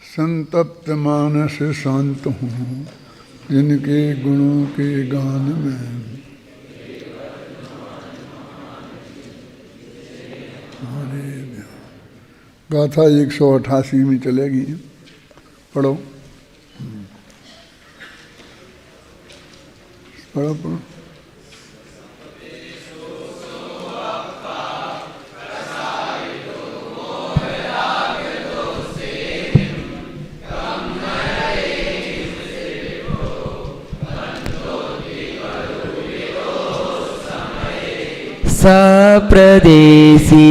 संतप्त मानस शांत हूँ जिनके गुणों के गान में। गाथा 188 में चलेगी, पढ़ो पढ़ो पढ़ो। सप्रदेशी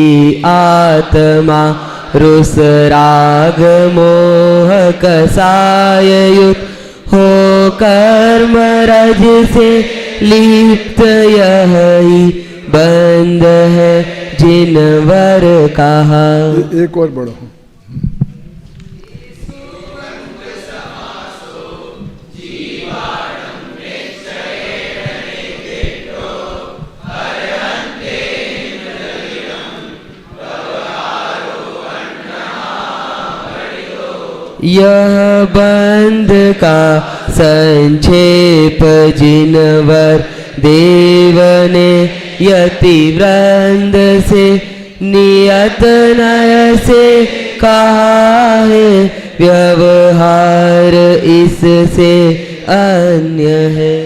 आत्मा रुस राग मोह कसाययुत हो कर्म रज से लिप्त यही बंद है जिनवर कहा। एक और पढ़ो। यह बंध का संक्षेप जिनवर देव ने यति वृंद से नियत नय से कहा है, व्यवहार इससे अन्य है।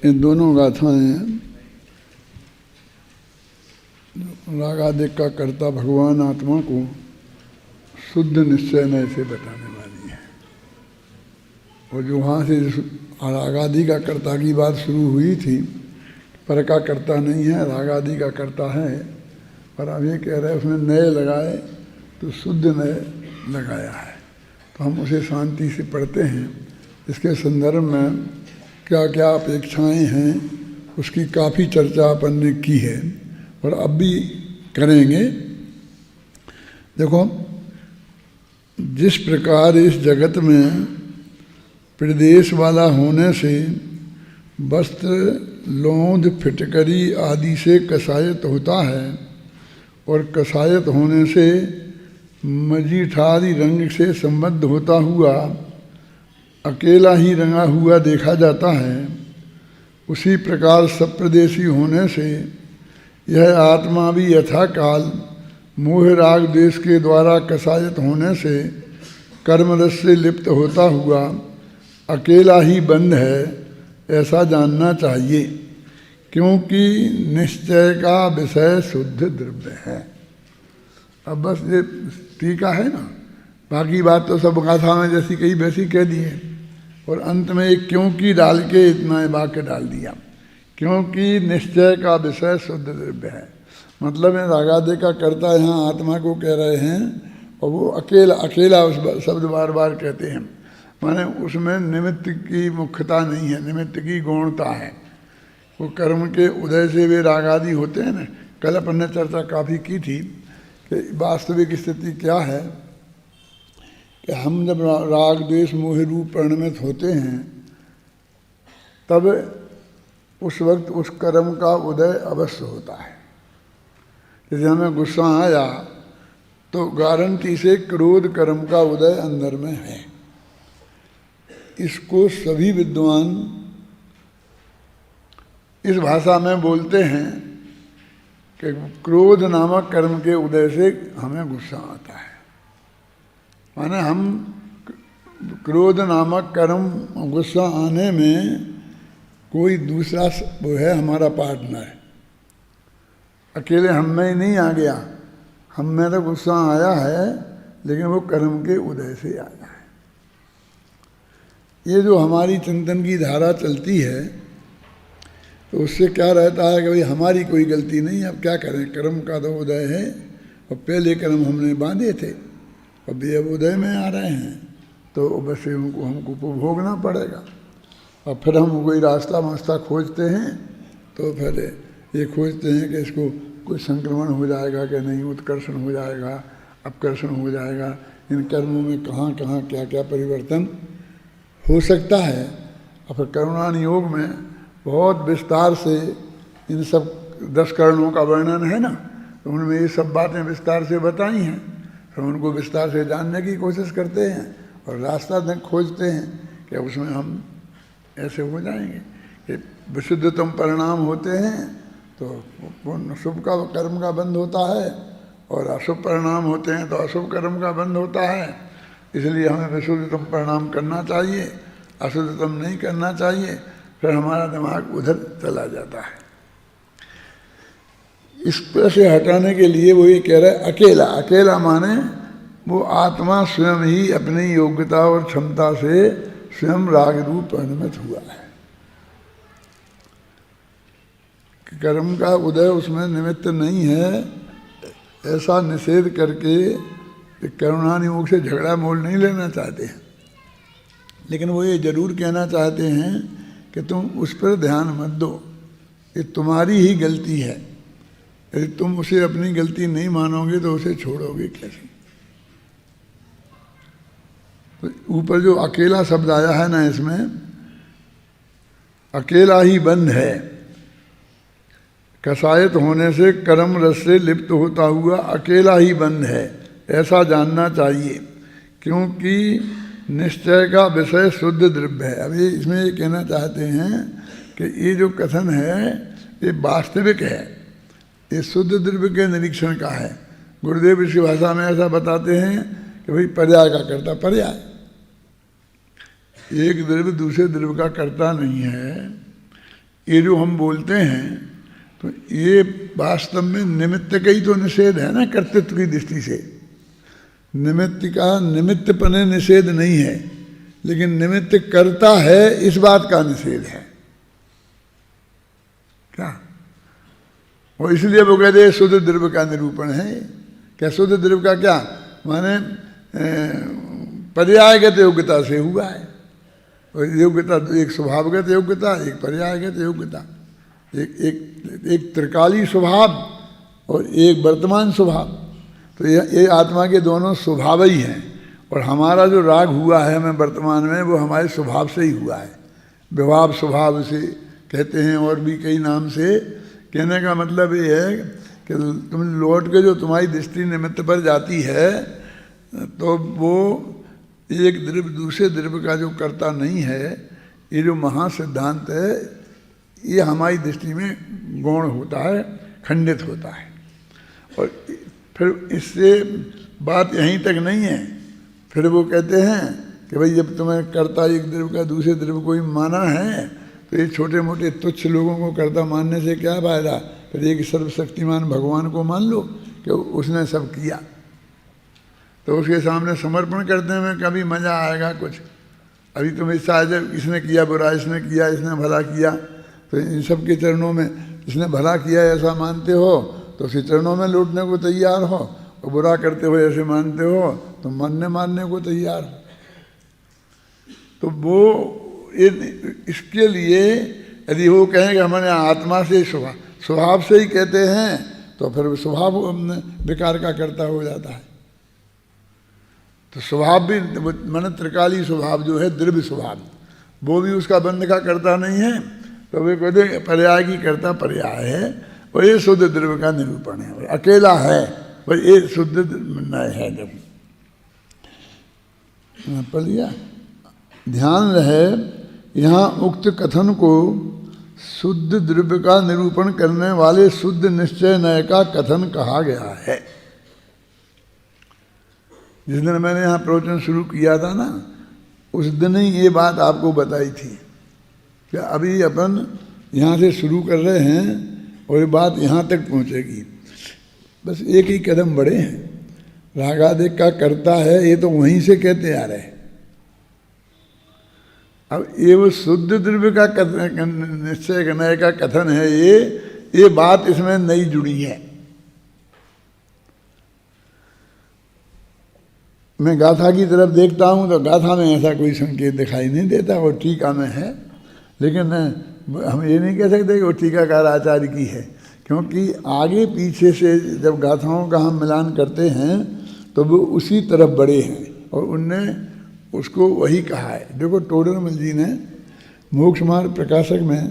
इन दोनों गाथाएं रागादिक का कर्ता भगवान आत्मा को शुद्ध निश्चय में से बताने वाली है। और जो वहाँ से रागादि का कर्ता की बात शुरू हुई थी, पर का कर्ता नहीं है, रागादि का कर्ता है, पर अब ये कह रहे हैं उसमें नए लगाए तो शुद्ध नए लगाया है। तो हम उसे शांति से पढ़ते हैं। इसके संदर्भ में क्या क्या अपेक्षाएं हैं उसकी काफ़ी चर्चा अपन ने की है और अब भी करेंगे। देखो, जिस प्रकार इस जगत में प्रदेश वाला होने से वस्त्र लोंद फिटकरी आदि से कसायत होता है और कसायत होने से मजीठारी रंग से संबद्ध होता हुआ अकेला ही रंगा हुआ देखा जाता है, उसी प्रकार सप्रदेशी होने से यह आत्मा भी यथा काल मोह राग देश के द्वारा कसायत होने से कर्मरस से लिप्त होता हुआ अकेला ही बंद है, ऐसा जानना चाहिए, क्योंकि निश्चय का विषय शुद्ध द्रव्य है। अब बस ये टीका है ना, बाकी बात तो सब गाथा में जैसी कही वैसी कह दी है और अंत में एक क्योंकि डाल के इतना वाक्य डाल दिया, क्योंकि निश्चय का विषय शुद्ध द्रव्य है। मतलब है रागादि का कर्ता यहाँ आत्मा को कह रहे हैं और वो अकेला अकेला उस शब्द बार बार कहते हैं, माने उसमें निमित्त की मुख्यता नहीं है, निमित्त की गौणता है। वो कर्म के उदय से वे रागादि होते हैं ना। कल अपन ने चर्चा काफ़ी की थी कि वास्तविक स्थिति क्या है कि हम जब राग द्वेष मोह रूप परिणमित होते हैं तब उस वक्त उस कर्म का उदय अवश्य होता है। यदि हमें गुस्सा आया तो गारंटी से क्रोध कर्म का उदय अंदर में है। इसको सभी विद्वान इस भाषा में बोलते हैं कि क्रोध नामक कर्म के उदय से हमें गुस्सा आता है। माने हम क्रोध नामक कर्म गुस्सा आने में कोई दूसरा वो है हमारा पार्टनर है, अकेले हम में ही नहीं आ गया। हम में तो गुस्सा आया है लेकिन वो कर्म के उदय से आया है। ये जो हमारी चिंतन की धारा चलती है तो उससे क्या रहता है कि भाई हमारी कोई गलती नहीं, अब क्या करें, कर्म का तो उदय है और पहले कर्म हमने बांधे थे, अब ये उदय में आ रहे हैं तो बस उनको हमको भोगना पड़ेगा। और फिर हम कोई रास्ता मास्ता खोजते हैं तो फिर ये खोजते हैं कि इसको कोई संक्रमण हो जाएगा कि नहीं, उत्कर्षण हो जाएगा, अपकर्षण हो जाएगा, इन कर्मों में कहाँ कहाँ क्या क्या परिवर्तन हो सकता है। और फिर करुणान योग में बहुत विस्तार से इन सब 10 करणों का वर्णन है ना, तो उनमें ये सब बातें विस्तार से बताई हैं। फिर उनको विस्तार से जानने की कोशिश करते हैं और रास्ता खोजते हैं कि उसमें हम ऐसे हो जाएंगे कि विशुद्धतम परिणाम होते हैं तो शुभ का कर्म का बंध होता है, और अशुभ परिणाम होते हैं तो अशुभ कर्म का बंध होता है। इसलिए हमें विशुद्धतम परिणाम करना चाहिए, अशुद्धतम नहीं करना चाहिए, फिर हमारा दिमाग उधर चला जाता है। इस पर से हटाने के लिए वो ये कह रहा है अकेला। अकेला माने वो आत्मा स्वयं ही अपनी योग्यता और क्षमता से स्वयं राग रूप परिणमित हुआ है। कर्म का उदय उसमें निमित्त नहीं है, ऐसा निषेध करके करुणानियोग से झगड़ा मोल नहीं लेना चाहते हैं, लेकिन वो ये जरूर कहना चाहते हैं कि तुम उस पर ध्यान मत दो, ये तुम्हारी ही गलती है। यदि तुम उसे अपनी गलती नहीं मानोगे तो उसे छोड़ोगे कैसे। तो ऊपर जो अकेला शब्द आया है ना, इसमें अकेला ही बंद है। कसायत होने से कर्म रस से लिप्त होता हुआ अकेला ही बंद है, ऐसा जानना चाहिए, क्योंकि निश्चय का विषय शुद्ध द्रव्य है। अभी इसमें ये कहना चाहते हैं कि ये जो कथन है ये वास्तविक है, ये शुद्ध द्रव्य के निरीक्षण का है। गुरुदेव इसकी भाषा में ऐसा बताते हैं कि भाई पर्याय का कर्ता पर्याय, एक द्रव्य दूसरे द्रव्य का कर्ता नहीं है। ये जो हम बोलते हैं तो ये वास्तव में निमित्त का ही तो निषेध है ना, कर्तृत्व की दृष्टि से। निमित्त का निमित्त पने निषेध नहीं है, लेकिन निमित्त करता है इस बात का निषेध है क्या। और इसलिए वो कहते हैं शुद्ध द्रव्य का निरूपण है। क्या शुद्ध द्रव्य का क्या माने, पर्यायगत योग्यता से हुआ है। और योग्यता एक स्वभावगत योग्यता, एक पर्यायगत योग्यता, एक त्रिकाली स्वभाव और एक वर्तमान स्वभाव। तो ये आत्मा के दोनों स्वभाव ही हैं। और हमारा जो राग हुआ है हमें वर्तमान में, वो हमारे स्वभाव से ही हुआ है। विभाव स्वभाव से कहते हैं, और भी कई नाम से। कहने का मतलब ये है कि तुम लौट के जो तुम्हारी दृष्टि निमित्त पर जाती है तो वो एक द्रव्य दूसरे द्रव्य का जो कर्ता नहीं है, ये जो महासिद्धांत है ये हमारी दृष्टि में गौण होता है, खंडित होता है। और फिर इससे बात यहीं तक नहीं है। फिर वो कहते हैं कि भाई जब तुम्हें कर्ता एक द्रव्य का दूसरे द्रव्य को ही माना है तो ये छोटे मोटे तुच्छ लोगों को कर्ता मानने से क्या फायदा। फिर एक सर्वशक्तिमान भगवान को मान लो कि उसने सब किया, तो उसके सामने समर्पण करने में कभी मज़ा आएगा कुछ। अभी तुम इस जब इसने किया बुरा, इसने किया, इसने भला किया, तो इन सब के चरणों में इसने भला किया ऐसा मानते हो तो उसके चरणों में लौटने को तैयार हो, और बुरा करते हुए ऐसे मानते हो तो मानने को तैयार हो। तो वो इसके लिए यदि वो कहें कि हमारे आत्मा से स्वभाव से ही कहते हैं तो फिर स्वभाव विकार का कर्ता हो जाता है। तो स्वभाव भी मन त्रिकाली स्वभाव जो है द्रव्य स्वभाव, वो भी उसका बंध का कर्ता नहीं है। तो वे कहते पर्याय की कर्ता पर्याय है, और ये शुद्ध द्रव्य का निरूपण है। अकेला है पर ये शुद्ध नय है। जब पढ़ लिया, ध्यान रहे यहाँ उक्त कथन को शुद्ध द्रव्य का निरूपण करने वाले शुद्ध निश्चय नय का कथन कहा गया है। जिस दिन मैंने यहाँ प्रवचन शुरू किया था ना, उस दिन ही ये बात आपको बताई थी कि अभी अपन यहाँ से शुरू कर रहे हैं और ये बात यहाँ तक पहुँचेगी। बस एक ही कदम बढ़े हैं। रागादिक का कर्ता है ये तो वहीं से कहते आ रहे हैं। अब ये वो शुद्ध द्रव्य का निश्चय करने का कथन है, ये बात इसमें नई जुड़ी है। मैं गाथा की तरफ देखता हूँ तो गाथा में ऐसा कोई संकेत दिखाई नहीं देता, वो टीका में है। लेकिन हम ये नहीं कह सकते कि वो टीकाकार आचार्य की है, क्योंकि आगे पीछे से जब गाथाओं का हम मिलान करते हैं तो वो उसी तरफ बढ़े हैं और उनने उसको वही कहा है। देखो टोडरमल जी ने मोक्ष मार्ग प्रकाशक में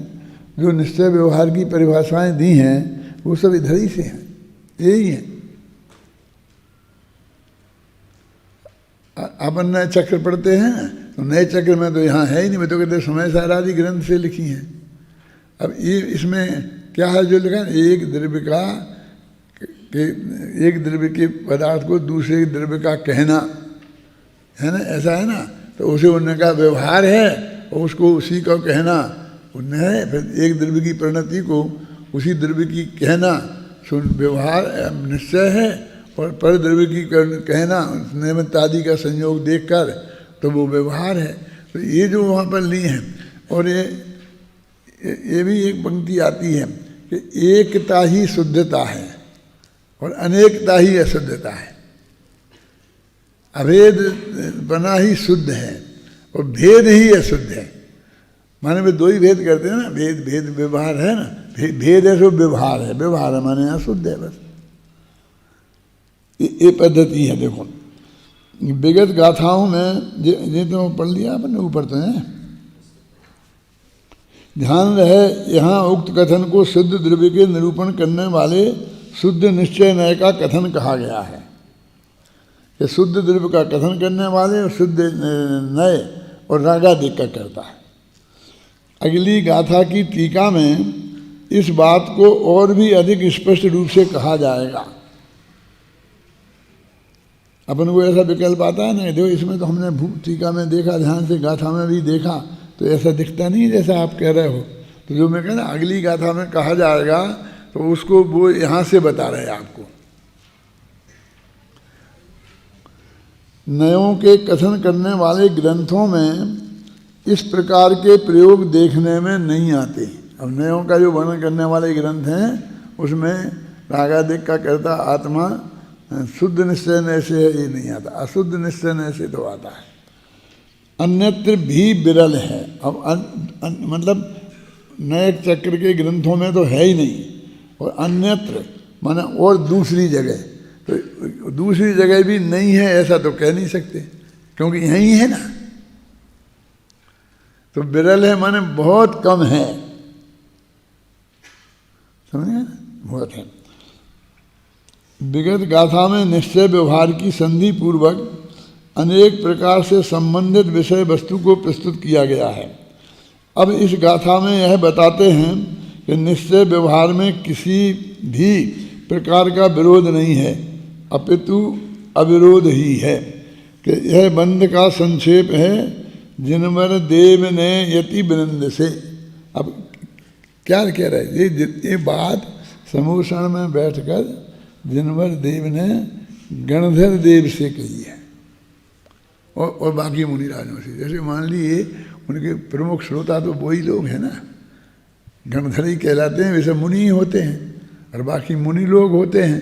जो निश्चय व्यवहार की परिभाषाएं दी हैं वो सब इधर ही से हैं, यही हैं। अपन नए चक्र पढ़ते हैं ना, तो नए चक्र में तो यहाँ है ही नहीं, मैं तो कहते समय सार आदि ग्रंथ से लिखी हैं। अब ये इसमें क्या है जो लिखा है, एक द्रव्य के पदार्थ को दूसरे द्रव्य का कहना है ना, ऐसा है ना, तो उसे उनका व्यवहार है और उसको उसी का कहना उनने है। फिर एक द्रव्य की परिणति को उसी द्रव्य की कहना सुन व्यवहार निश्चय है, और पर द्रव्य की कहना निमित्त आदि का संयोग देखकर तो वो व्यवहार है। तो ये जो वहाँ पर ली है, और ये भी एक पंक्ति आती है कि एकता ही शुद्धता है और अनेकता ही अशुद्धता है। अभेद बना ही शुद्ध है और भेद ही अशुद्ध है। माने वे दो ही भेद करते हैं ना, भेद व्यवहार है ना, भेद है सो व्यवहार है, व्यवहार है माने अशुद्ध है बस। ये पद्धति है। देखो विगत गाथाओं में ये तो पढ़ लिया आपने ऊपर तो है, ध्यान रहे यहाँ उक्त कथन को शुद्ध द्रव्य के निरूपण करने वाले शुद्ध निश्चय नय का कथन कहा गया है। कि शुद्ध द्रव्य का कथन करने वाले और शुद्ध नय और रागादिक का करता है। अगली गाथा की टीका में इस बात को और भी अधिक स्पष्ट रूप से कहा जाएगा। अपन को ऐसा विकल्प आता है ना, देखो इसमें तो हमने टीका में देखा, ध्यान से गाथा में भी देखा, तो ऐसा दिखता नहीं जैसा आप कह रहे हो। तो जो मैं कहना अगली गाथा में कहा जाएगा तो उसको वो यहाँ से बता रहे हैं आपको। नयों के कथन करने वाले ग्रंथों में इस प्रकार के प्रयोग देखने में नहीं आते। अब नयों का जो वर्णन करने वाले ग्रंथ हैं उसमें रागादिक का करता आत्मा शुद्ध निश्चय नय से ये नहीं आता, अशुद्ध निश्चय नय से तो आता है। अन्यत्र भी विरल है। अब मतलब नए चक्र के ग्रंथों में तो है ही नहीं, और अन्यत्र माने और दूसरी जगह, तो दूसरी जगह भी नहीं है ऐसा तो कह नहीं सकते, क्योंकि यहीं है ना। तो विरल है माने बहुत कम है, समझे ना, बहुत है। विगत गाथा में निश्चय व्यवहार की संधि पूर्वक अनेक प्रकार से संबंधित विषय वस्तु को प्रस्तुत किया गया है। अब इस गाथा में यह बताते हैं कि निश्चय व्यवहार में किसी भी प्रकार का विरोध नहीं है, अपितु अविरोध ही है। कि यह बंध का संक्षेप है जिनवर देव ने यति वृंद से। अब क्या कह रहे ये बात समूषण में बैठकर जिनवर देव ने गणधर देव से कही है और बाकी मुनिराजों से। जैसे मान लीजिए उनके प्रमुख श्रोता तो वही लोग हैं ना, गणधर ही कहलाते हैं, वैसे मुनि ही होते हैं, और बाकी मुनि लोग होते हैं।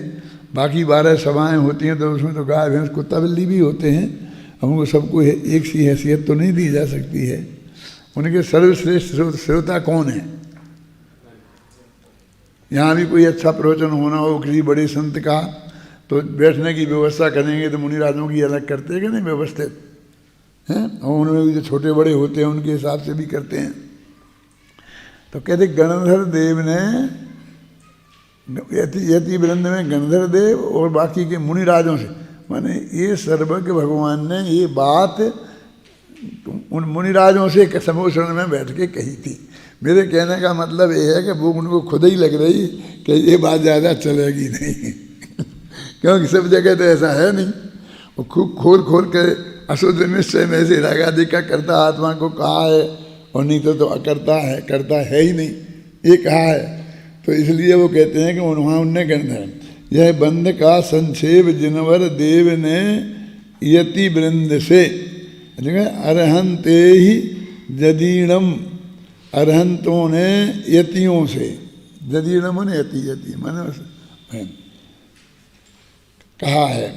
बाकी 12 सभाएं होती हैं तो उसमें तो गाय भैंस कुत्ता बिल्ली भी होते हैं। हमको सबको एक सी हैसियत तो नहीं दी जा सकती है। उनके सर्वश्रेष्ठ श्रोता कौन है? यहाँ भी कोई अच्छा प्रवचन होना हो किसी बड़े संत का, तो बैठने की व्यवस्था करेंगे तो मुनिराजों की अलग करते हैं कि नहीं व्यवस्थित हैं, और उनमें भी जो छोटे बड़े होते हैं उनके हिसाब से भी करते हैं। तो कहते गणधर देव ने यति वृंद में गणधर देव और बाकी के मुनिराजों से, माने ये सर्वज्ञ भगवान ने ये बात उन मुनिराजों से समूषण में बैठ के कही थी। मेरे कहने का मतलब ये है कि वो उनको खुद ही लग रही कि ये बात ज़्यादा चलेगी नहीं क्योंकि सब जगह तो ऐसा है नहीं। वो खूब खोल खोल के अशुद्ध निश्चय में से रागादि का करता आत्मा को कहा है, और नहीं तो अकर्ता है, करता है ही नहीं ये कहा है। तो इसलिए वो कहते हैं कि वहाँ उनने गंध है। यह बंध का संक्षेप जिनवर देव ने यति वृंद से, अरहंते ही जदीणम, अरहंतों ने यतियों से, जदीणम ने यति मैंने कहा है।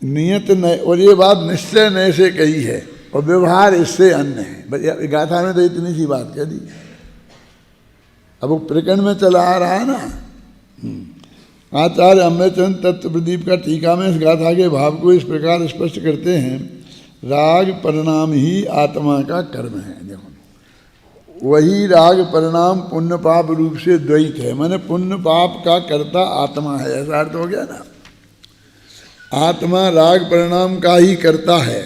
नियत नय, और ये बात निश्चय नय से कही है, और व्यवहार इससे अन्य है। गाथा में तो इतनी सी बात कह दी। अब वो प्रकरण में चला आ रहा है ना। आचार्य अमृतचंद तत्व प्रदीप का टीका में इस गाथा के भाव को इस प्रकार स्पष्ट करते हैं, राग परिणाम ही आत्मा का कर्म है। देखो वही राग परिणाम पुण्य पाप रूप से द्वैत है, माने पुण्य पाप का कर्ता आत्मा है, ऐसा अर्थ हो गया ना। आत्मा राग परिणाम का ही करता है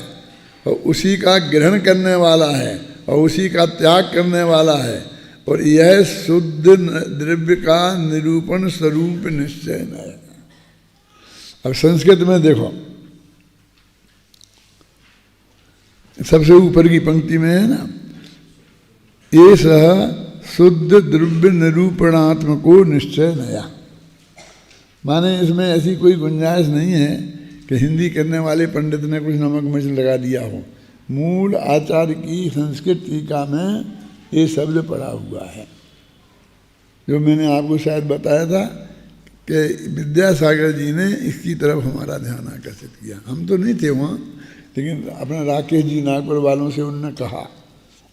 और उसी का ग्रहण करने वाला है और उसी का त्याग करने वाला है, और यह शुद्ध द्रव्य का निरूपण स्वरूप निश्चय है। अब संस्कृत में देखो, सबसे ऊपर की पंक्ति में है ना, ये शुद्ध द्रव्य निरूपणात्मको निश्चय नया। माने इसमें ऐसी कोई गुंजाइश नहीं है कि हिंदी करने वाले पंडित ने कुछ नमक मिर्च लगा दिया हो। मूल आचार्य की संस्कृत टीका में ये शब्द पड़ा हुआ है, जो मैंने आपको शायद बताया था कि विद्यासागर जी ने इसकी तरफ हमारा ध्यान आकर्षित किया। हम तो नहीं थे वहाँ, लेकिन अपने राकेश जी नागपुर वालों से उनने कहा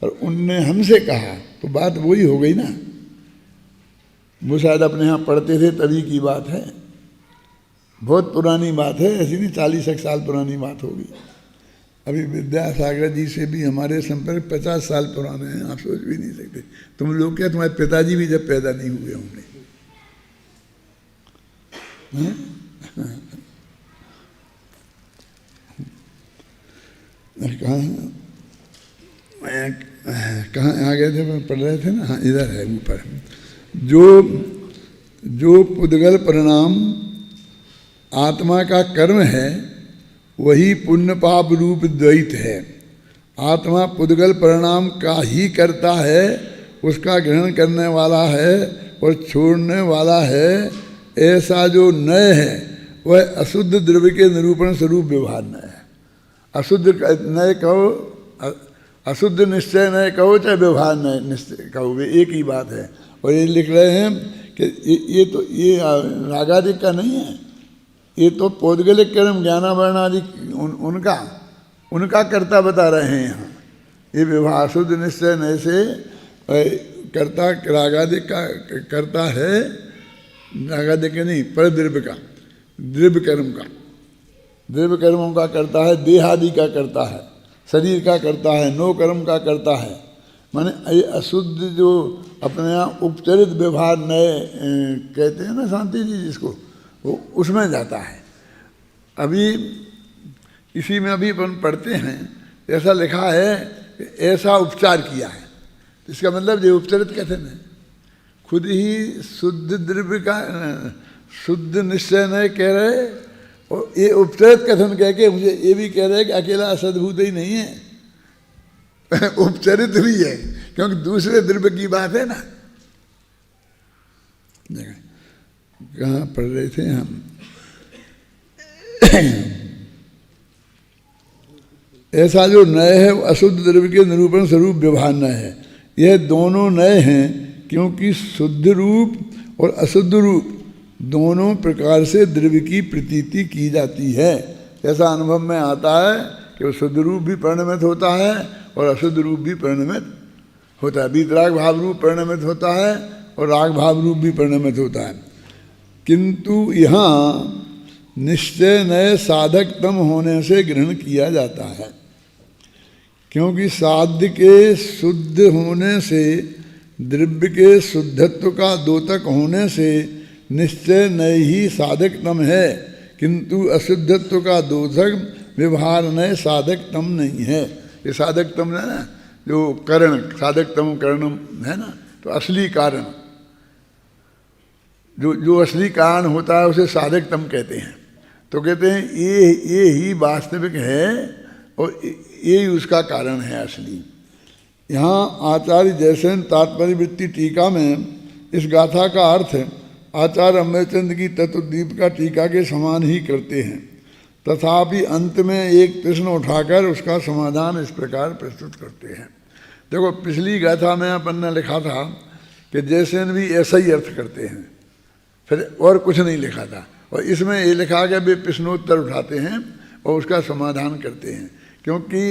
और उनने हमसे कहा, तो बात वही हो गई ना। वो शायद अपने यहाँ पढ़ते थे तभी की बात है, बहुत पुरानी बात है, ऐसी नहीं 40 साल पुरानी बात होगी। अभी विद्यासागर जी से भी हमारे संपर्क 50 साल पुराने हैं, आप सोच भी नहीं सकते। तुम लोग क्या, तुम्हारे पिताजी भी जब पैदा नहीं हुए होंगे। कहाँ आ गए थे, पढ़ रहे थे ना, हाँ इधर है ऊपर। जो पुद्गल परिणाम आत्मा का कर्म है वही पुण्य पाप रूप द्वैत है। आत्मा पुद्गल परिणाम का ही करता है, उसका ग्रहण करने वाला है और छोड़ने वाला है। ऐसा जो नय है वह अशुद्ध द्रव्य के निरूपण स्वरूप व्यवहार नय है। अशुद्ध नय कहो, अशुद्ध निश्चय नय कहो, चाहे व्यवहार नय निश्चय कहो, वे एक ही बात है। और ये लिख रहे हैं कि ये रागादिक का नहीं है, ये तो पौद्गलिक कर्म ज्ञानावरण आदि उनका कर्ता बता रहे हैं यहाँ। ये व्यवहार शुद्ध निश्चय नय से कर्ता रागादिक का करता है, रागादिक नहीं पर द्रव्य का, द्रव्य कर्म का, द्रव्य कर्मों का करता है, देहादि का करता है, शरीर का करता है, नो कर्म का करता है। माने ये अशुद्ध जो अपने यहाँ उपचरित व्यवहार नए कहते हैं ना शांति जी जिसको, वो उसमें जाता है। अभी इसी में अभी अपन पढ़ते हैं, ऐसा लिखा है कि ऐसा उपचार किया है, इसका मतलब जो उपचरित कथन है, खुद ही शुद्ध द्रव्य का शुद्ध निश्चय नहीं कह रहे और ये उपचरित कथन कह के मुझे ये भी कह रहे कि अकेला सद्भूत ही नहीं है, उपचरित भी है, क्योंकि दूसरे द्रव्य की बात है ना। कहाँ पढ़ रहे थे हम? ऐसा जो नय है वो अशुद्ध द्रव्य के निरूपण स्वरूप व्यवहार नय है। यह दोनों नय हैं क्योंकि शुद्ध रूप और अशुद्ध रूप दोनों प्रकार से द्रव्य की प्रतीति की जाती है। ऐसा अनुभव में आता है कि वो शुद्ध रूप भी परिणमित होता है और अशुद्ध रूप भी परिणमित होता है। वीतराग भाव रूप परिणमित होता है और राग भाव रूप भी परिणमित होता है। किंतु यहाँ निश्चय नए साधकतम होने से ग्रहण किया जाता है, क्योंकि साध्य के शुद्ध होने से, द्रव्य के शुद्धत्व का द्योतक होने से निश्चय नय ही साधकतम है, किंतु अशुद्धत्व का द्योतक व्यवहार नय साधकतम नहीं है। ये साधकतम है ना, जो करण साधकतम करणम है ना, तो असली कारण, जो असली कारण होता है उसे साधकतम कहते हैं। तो कहते हैं ये ही वास्तविक है और ये उसका कारण है असली। यहाँ आचार्य जयसेन तात्पर्य वृत्ति टीका में इस गाथा का अर्थ आचार्य अमरचंद की तत्वदीप का टीका के समान ही करते हैं, तथापि अंत में एक प्रश्न उठाकर उसका समाधान इस प्रकार प्रस्तुत करते हैं। देखो, पिछली गाथा में अपन ने लिखा था कि जयसेन भी ऐसा ही अर्थ करते हैं, फिर और कुछ नहीं लिखा था, और इसमें ये लिखा कि वे प्रश्नोत्तर उठाते हैं और उसका समाधान करते हैं, क्योंकि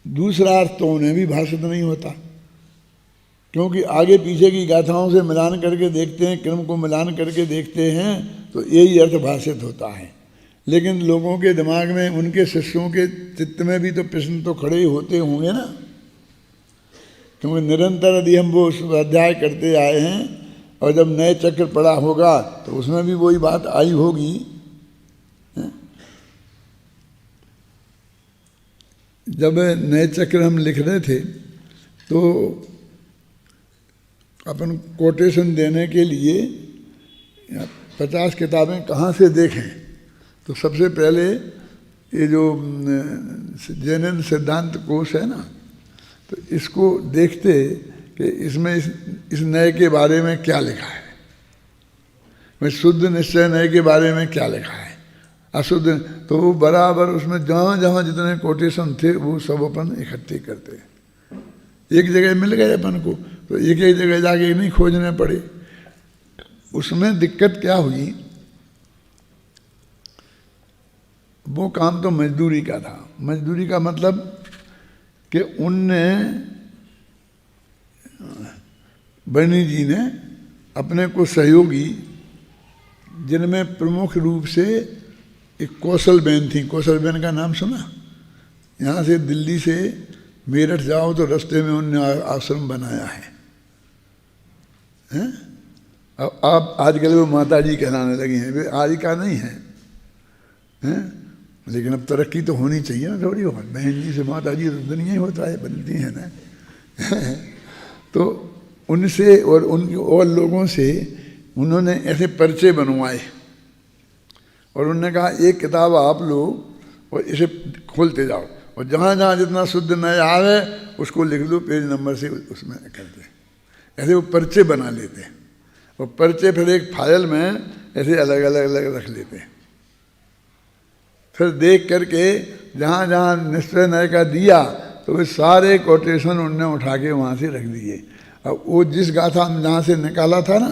दूसरा अर्थ तो उन्हें भी भाषित नहीं होता, क्योंकि आगे पीछे की गाथाओं से मिलान करके देखते हैं, क्रम को मिलान करके देखते हैं तो यही अर्थ भाषित होता है। लेकिन लोगों के दिमाग में, उनके शिष्यों के चित्त में भी तो प्रश्न तो खड़े होते होंगे ना, क्योंकि निरंतर यदि हम वो अध्याय करते आए हैं और जब नए चक्र पड़ा होगा तो उसमें भी वही बात आई होगी जब नए चक्र हम लिख रहे थे तो अपन कोटेशन देने के लिए 50 किताबें कहाँ से देखें, तो सबसे पहले ये जो जैन सिद्धांत कोश है ना, तो इसको देखते कि इसमें इस नए के बारे में क्या लिखा है, मैं शुद्ध निश्चय नए के बारे में क्या लिखा है, अशुद्ध, तो वो बराबर उसमें जहाँ जहाँ जितने कोटेशन थे वो सब अपन इकट्ठे करते, एक जगह मिल गए अपन को, तो एक एक जगह जाके नहीं खोजने पड़े। उसमें दिक्कत क्या हुई, वो काम तो मजदूरी का था। मजदूरी का मतलब कि उनने, बनी जी ने अपने को सहयोगी, जिनमें प्रमुख रूप से एक कौशलबेन थी। कौशलबेन का नाम सुना? यहाँ से दिल्ली से मेरठ जाओ तो रास्ते में उनने आश्रम बनाया है, हैं? अब आप आजकल वो माता जी कहलाने लगी हैं, वे आज का नहीं है, हैं? लेकिन अब तरक्की तो होनी चाहिए ना थोड़ी। हो बहन जी से माता जी तो दुनिया ही होता है, बनती है ना। तो उनसे और उनके और लोगों से उन्होंने ऐसे पर्चे बनवाए और उन्होंने कहा एक किताब आप लो और इसे खोलते जाओ और जहाँ जहाँ जितना शुद्ध नया आवे उसको लिख लो पेज नंबर से, उसमें करते। ऐसे वो पर्चे बना लेते और पर्चे फिर एक फाइल में ऐसे अलग अलग अलग रख लेते। फिर देख करके जहाँ जहाँ निश्चय नय का दिया तो वे सारे कोटेशन उनने उठा के वहाँ से रख दिए। अब वो जिस गाथा जहाँ से निकाला था ना,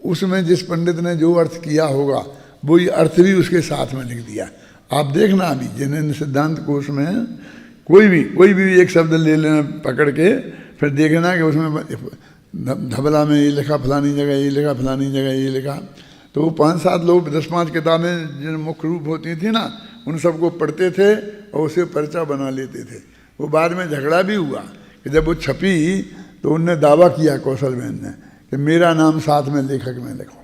उसमें जिस पंडित ने जो अर्थ किया होगा वही अर्थ भी उसके साथ में लिख दिया। आप देखना अभी जैन सिद्धांत कोश में कोई भी एक शब्द ले लेना पकड़ के, फिर देखना कि उसमें धबला में ये लिखा, फलानी जगह ये लिखा, फलानी जगह ये लिखा। तो वो 5-7 लोग 10-5 किताबें जिन मुख्य रूप होती थी ना, उन सबको पढ़ते थे और उसे पर्चा बना लेते थे। वो बाद में झगड़ा भी हुआ कि जब वो छपी तो उनने दावा किया कौशलबेन ने कि मेरा नाम साथ में लेखक में लिखो,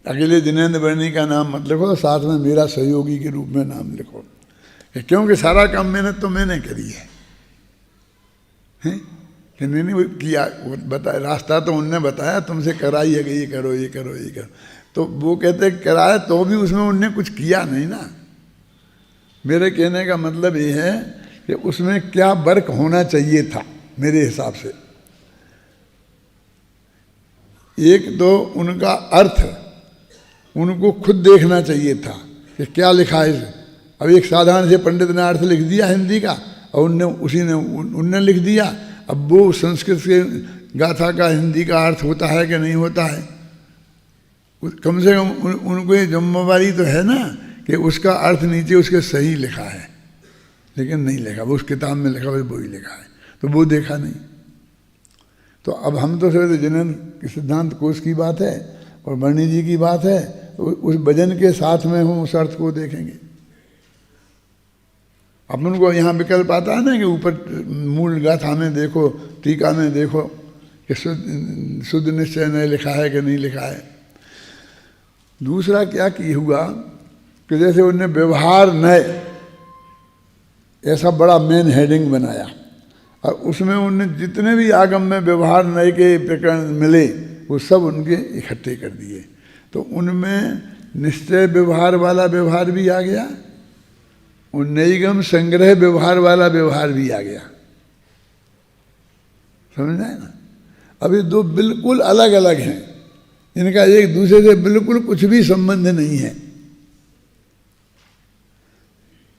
अकेले जिनेंद्र वर्णी का नाम मत लिखो, साथ में मेरा सहयोगी के रूप में नाम लिखो, क्योंकि सारा काम मेहनत तो मैंने करी है, हैं? कि नहीं किया, बताया रास्ता तो उनने बताया, तुमसे कराई है कि ये करो ये करो ये करो। तो वो कहते कराया तो भी उसमें उनने कुछ किया नहीं ना। मेरे कहने का मतलब ये है कि उसमें क्या वर्क होना चाहिए था मेरे हिसाब से। एक तो उनका अर्थ उनको खुद देखना चाहिए था कि क्या लिखा है। अब एक साधारण से पंडित ने अर्थ लिख दिया हिंदी का और उनने लिख दिया। अब वो संस्कृत के गाथा का हिंदी का अर्थ होता है कि नहीं होता है, कम से कम उनको ये जिम्मेवारी तो है ना कि उसका अर्थ नीचे उसके सही लिखा है, लेकिन नहीं लिखा। वो उस किताब में लिखा वो ही लिखा है, तो वो देखा नहीं। तो अब हम तो सिर्फ जैन सिद्धांत कोश की बात है और वर्णी जी की बात है, तो उस भजन के साथ में हम उस अर्थ को देखेंगे। अपन को यहाँ विकल्प आता है ना कि ऊपर मूल गाथा में देखो, टीका में देखो कि शुद्ध निश्चय नहीं लिखा है कि नहीं लिखा है। दूसरा क्या की हुआ कि जैसे उनने व्यवहार नय ऐसा बड़ा मेन हेडिंग बनाया और उसमें उनने जितने भी आगम में व्यवहार नय के प्रकरण मिले वो सब उनके इकट्ठे कर दिए। तो उनमें निश्चय व्यवहार वाला व्यवहार भी आ गया और नैगम संग्रह व्यवहार वाला व्यवहार भी आ गया। समझ आए ना? अब ये दो बिल्कुल अलग अलग हैं, इनका एक दूसरे से बिल्कुल कुछ भी संबंध नहीं है।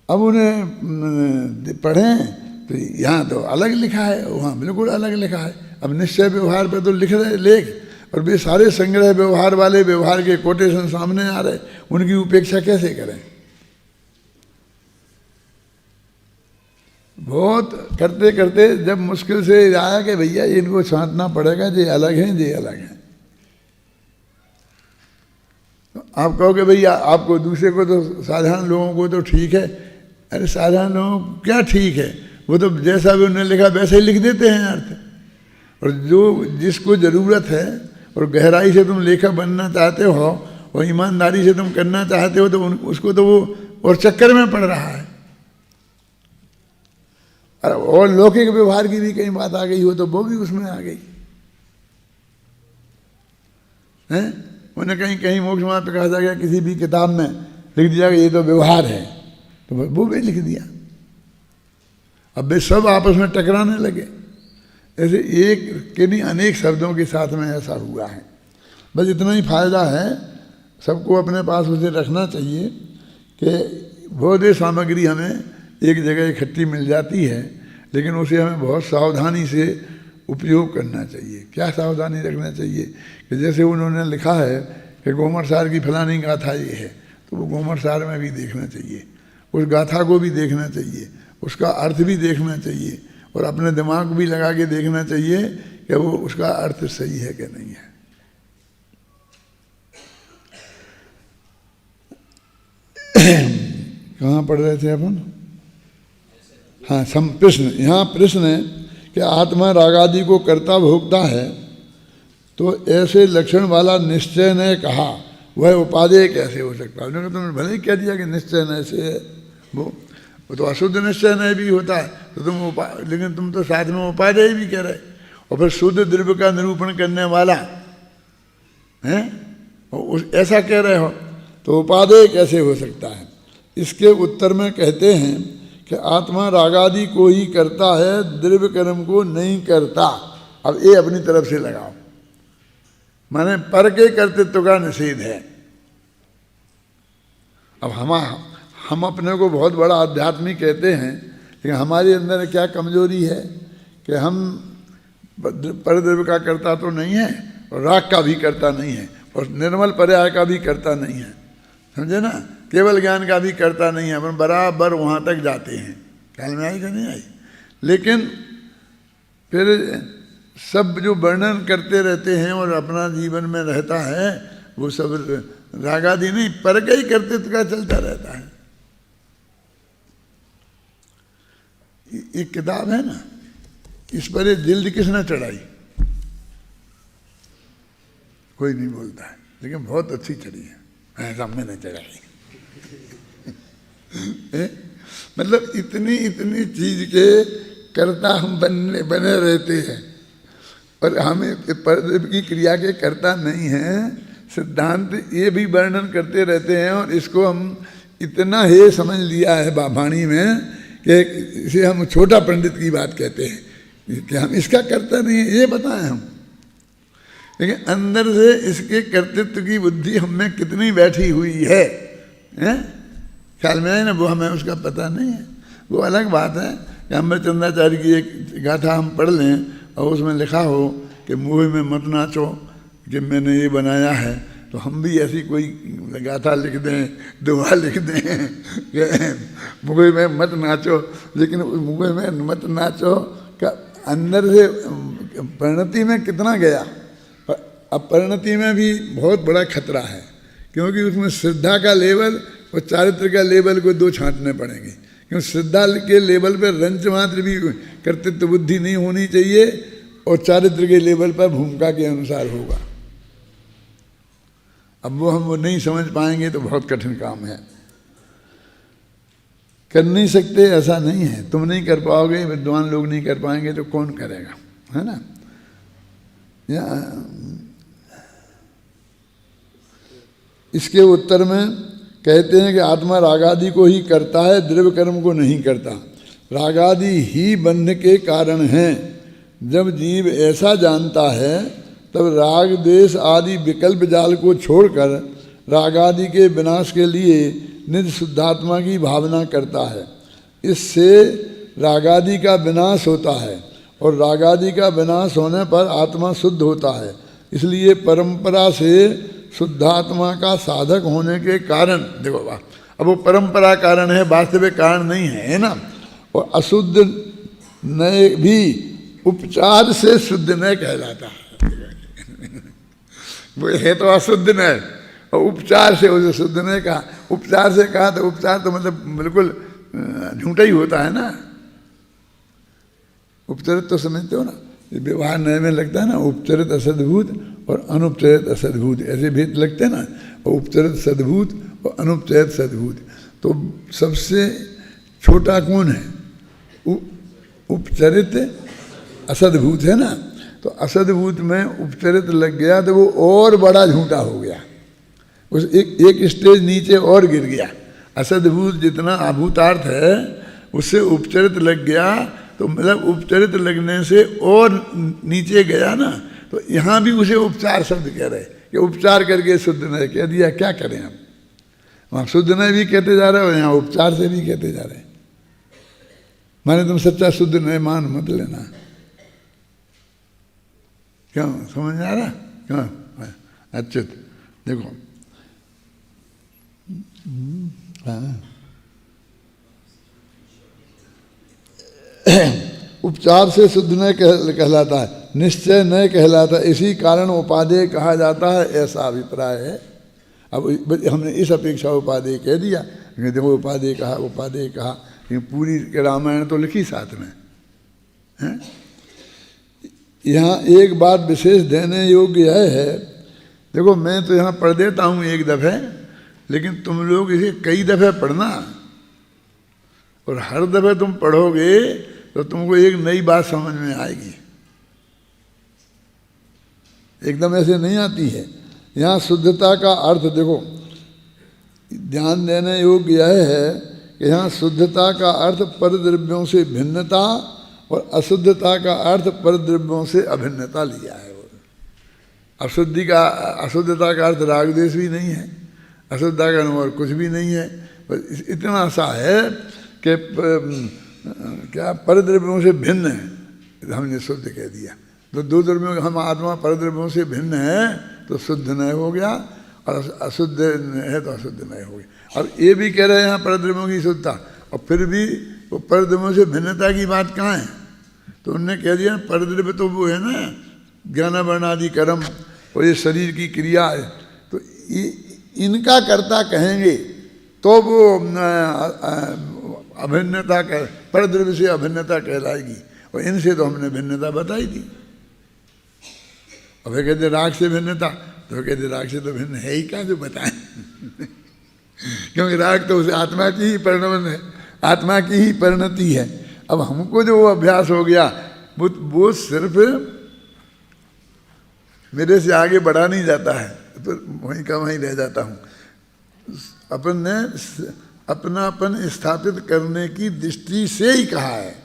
अब उन्हें पढ़ें तो यहाँ तो अलग लिखा है, वहाँ बिल्कुल अलग लिखा है। अब निश्चय व्यवहार पे तो लिख रहे लेख और वे सारे संग्रह व्यवहार वाले व्यवहार के कोटेशन सामने आ रहे, उनकी उपेक्षा कैसे करें? बहुत करते करते जब मुश्किल से आया कि भैया इनको छांटना पड़ेगा, ये अलग हैं ये अलग हैं। तो आप कहोगे भैया आपको दूसरे को तो साधारण लोगों को तो ठीक है। अरे साधारण लोगों को क्या ठीक है, वो तो जैसा भी उन्होंने लिखा वैसे ही लिख देते हैं अर्थ। और जो जिसको ज़रूरत है और गहराई से तुम लेखक बनना चाहते हो और ईमानदारी से तुम करना चाहते हो तो उसको तो वो और चक्कर में पड़ रहा है। और लौकिक व्यवहार की भी कहीं बात आ गई हो तो वो भी उसमें आ गई है। उन्हें कहीं कहीं मोक्ष मार्ग पे कहा जा गया, किसी भी किताब में लिख दिया कि ये तो व्यवहार है, तो वो भी लिख दिया। अब वे सब आपस में टकराने लगे। ऐसे एक के नहीं अनेक शब्दों के साथ में ऐसा हुआ है। बस इतना ही फायदा है, सबको अपने पास उसे रखना चाहिए कि बोधे सामग्री हमें एक जगह इकट्ठी मिल जाती है, लेकिन उसे हमें बहुत सावधानी से उपयोग करना चाहिए। क्या सावधानी रखना चाहिए कि जैसे उन्होंने लिखा है कि गोमरसार की फलानी गाथा ये है, तो वो गोमरसार में भी देखना चाहिए, उस गाथा को भी देखना चाहिए, उसका अर्थ भी देखना चाहिए, और अपने दिमाग भी लगा के देखना चाहिए कि वो उसका अर्थ सही है कि नहीं है। कहाँ पढ़ रहे थे अपन? हाँ, प्रश्न। यहाँ प्रश्न है कि आत्मा रागादि को कर्ता भोगता है, तो ऐसे लक्षण वाला निश्चय ने कहा वह उपादेय कैसे हो सकता है? उन्होंने तुमने भले ही कह दिया कि निश्चय नय से है, वो तो अशुद्ध निश्चय नय भी होता है, तो लेकिन तुम तो साथ में उपादेय भी कह रहे, और फिर शुद्ध द्रव्य का निरूपण करने वाला है ऐसा कह रहे हो, तो उपादेय कैसे हो सकता है? इसके उत्तर में कहते हैं कि आत्मा रागादि को ही करता है, द्रव्य कर्म को नहीं करता। अब ये अपनी तरफ से लगाओ, माने पर के कर्तृत्व का निषेध है। अब हम अपने को बहुत बड़ा आध्यात्मिक कहते हैं, लेकिन हमारे अंदर क्या कमजोरी है कि हम पर द्रव्य का करता तो नहीं है, और राग का भी करता नहीं है, और निर्मल पर्याय का भी करता नहीं है, समझे ना, केवल ज्ञान का भी करता नहीं है। अपन बराबर वहाँ तक जाते हैं, ख्याल में आई कि नहीं आई? लेकिन फिर सब जो वर्णन करते रहते हैं और अपना जीवन में रहता है, वो सब रागादि नहीं, पर के ही कर्तृत्व का चलता रहता है। एक किताब है ना, इस पर ये जिल्द किसने चढ़ाई? कोई नहीं बोलता है, लेकिन बहुत अच्छी चढ़ी है, ऐसा मैंने चढ़ाई। मतलब इतनी चीज के कर्ता हम बने रहते हैं, और हमें परद्रव्य की क्रिया के कर्ता नहीं है। सिद्धांत ये भी वर्णन करते रहते हैं, और इसको हम इतना हे समझ लिया है वाणी में कि इसे हम छोटा पंडित की बात कहते हैं कि हम इसका कर्ता नहीं है, ये बताएं हम, लेकिन अंदर से इसके कर्तृत्व की बुद्धि हम में कितनी बैठी हुई है, ख्याल में आए ना, वो हमें उसका पता नहीं है। वो अलग बात है कि अमृतचंद्राचार्य की एक गाथा हम पढ़ लें और उसमें लिखा हो कि मुँह में मत नाचो कि मैंने ये बनाया है, तो हम भी ऐसी कोई गाथा लिख दें, दुआ लिख दें कि मुँह में मत नाचो, लेकिन मुँह में मत नाचो का अंदर से परिणति में कितना गया। अब परिणति में भी बहुत बड़ा खतरा है, क्योंकि उसमें श्रद्धा का लेवल और चारित्र का लेवल को दो छांटने पड़ेंगे। क्योंकि श्रद्धा के लेवल पर रंच मात्र भी कर्तृत्व बुद्धि नहीं होनी चाहिए, और चारित्र के लेवल पर भूमिका के अनुसार होगा। अब वो हम नहीं समझ पाएंगे तो बहुत कठिन काम है, कर नहीं सकते ऐसा नहीं है। तुम नहीं कर पाओगे, विद्वान लोग नहीं कर पाएंगे तो कौन करेगा, है ना। इसके उत्तर में कहते हैं कि आत्मा रागादि को ही करता है, द्रव्य कर्म को नहीं करता। रागादि ही बंध के कारण हैं। जब जीव ऐसा जानता है तब राग द्वेष आदि विकल्प जाल को छोड़कर रागादि के विनाश के लिए निज शुद्धात्मा की भावना करता है। इससे रागादि का विनाश होता है, और रागादि का विनाश होने पर आत्मा शुद्ध होता है। इसलिए परंपरा से शुद्धात्मा का साधक होने के कारण, देखो बात, अब वो परंपरा कारण है, वास्तविक कारण नहीं है ना। और अशुद्ध नय भी उपचार से शुद्ध नय कहलाता है। वो है तो अशुद्ध नय, और उपचार से उसे शुद्ध नय कहा। उपचार से कहा तो उपचार तो मतलब बिल्कुल झूठा ही होता है ना। उपचरित तो समझते हो ना, व्यवहार नए में लगता है ना, उपचरित असद्भूत और अनुपचरित असद्भूत, ऐसे भेद लगते हैं ना। और उपचरित सद्भूत और अनुपचरित सद्भूत, तो सबसे छोटा कौन है? उपचरित असदभूत है ना, तो असदभूत में उपचरित लग गया तो वो और बड़ा झूठा हो गया, उस एक स्टेज नीचे और गिर गया। असदभूत जितना अभूतार्थ है उससे उपचरित लग गया, तो मतलब उपचरित लगने से और नीचे गया ना, तो यहाँ भी उसे उपचार शब्द कह रहे कि उपचार करके शुद्ध नय कह दिया। क्या करें हम, वहाँ शुद्ध नय भी कहते जा रहे हो, यहाँ उपचार से भी कहते जा रहे हैं। माने तुम सच्चा शुद्ध नय मान मत लेना। क्यों, समझ आ रहा? क्यों? अच्युत देखो, उपचार से शुद्ध नय कहलाता है, निश्चय नय कहलाता है, इसी कारण उपादेय कहा जाता है, ऐसा अभिप्राय है। अब हमने इस अपेक्षा उपादेय कह दिया, देखो उपादेय कहा, ये पूरी रामायण तो लिखी साथ में है। यहाँ एक बात विशेष देने योग्य यह है, देखो मैं तो यहाँ पढ़ देता हूँ एक दफ़े, लेकिन तुम लोग इसे कई दफ़े पढ़ना, और हर दफ़े तुम पढ़ोगे तो तुमको एक नई बात समझ में आएगी, एकदम ऐसे नहीं आती है। यहाँ शुद्धता का अर्थ देखो, ध्यान देने योग्य यह है कि यहाँ शुद्धता का अर्थ परद्रव्यों से भिन्नता और अशुद्धता का अर्थ परद्रव्यों से अभिन्नता लिया है। अशुद्धता का अर्थ राग द्वेष भी नहीं है, अशुद्धता का और कुछ भी नहीं है, बस इतना सा है कि क्या परद्रव्यों से भिन्न है, हमने शुद्ध कह दिया। तो दो द्रव्यों हम आत्मा परद्रव्यों से भिन्न है तो शुद्ध नय हो गया, और अशुद्ध है तो अशुद्ध नय हो गया। अब ये भी कह रहे हैं यहाँ परद्रव्यों की शुद्धता, और फिर भी वो परद्रव्यों से भिन्नता की बात कहाँ है? तो उन्होंने कह दिया परद्रव्य तो वो है ना ज्ञान वर्ण आदि कर्म, और ये शरीर की क्रिया है, तो इनका कर्ता कहेंगे तो वो अभिन्नता कह, परद्रव्य से अभिन्नता कहलाएगी, और इनसे तो हमने भिन्नता बताई थी। अब वे कहते राग से भिन्नता, तो कहते राग से तो भिन्न है ही क्या जो बताएं क्योंकि राग तो उस आत्मा की ही परिणमन है, आत्मा की ही परिणति है। अब हमको जो वो अभ्यास हो गया वो सिर्फ मेरे से आगे बढ़ा नहीं जाता है, तो वहीं का वहीं रह जाता हूँ। अपन ने अपनापन स्थापित करने की दृष्टि से ही कहा है,